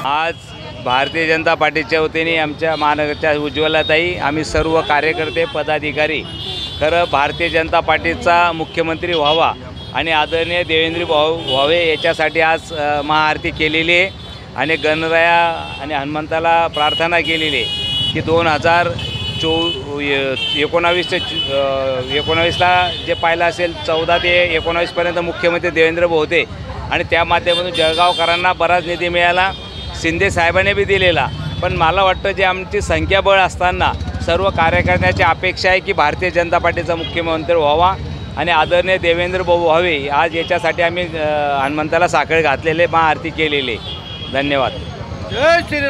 आज भारतीय जनता पार्टीच्या वतीने आमच्या महानगरच्या उज्ज्वलाताई आम्ही सर्व कार्यकर्ते पदाधिकारी खरं भारतीय जनता पार्टीचा मुख्यमंत्री व्हावा आणि आदरणीय देवेंद्र भाऊ व्हावे याच्यासाठी आज महाआरती केलेली आहे आणि गणराया आणि हनुमंताला प्रार्थना केलेली आहे की 2019ला जे पाहिलं असेल 14 ते 19पर्यंत मुख्यमंत्री देवेंद्र भाऊ होते आणि त्या माध्यमातून जळगावकरांना बराच निधी मिळाला, शिंदे साहेबांनी बी दिलेला। पण मला वाटतं जे आमची संख्याबळ असताना सर्व कार्यकर्त्यांची अपेक्षा आहे की भारतीय जनता पार्टीचा मुख्यमंत्री व्हावा आणि आदरणीय देवेंद्र भाऊ व्हावे। आज याच्यासाठी आम्ही हनुमंताला साखळ घातलेले महाआरती केलेली। धन्यवाद। जय श्री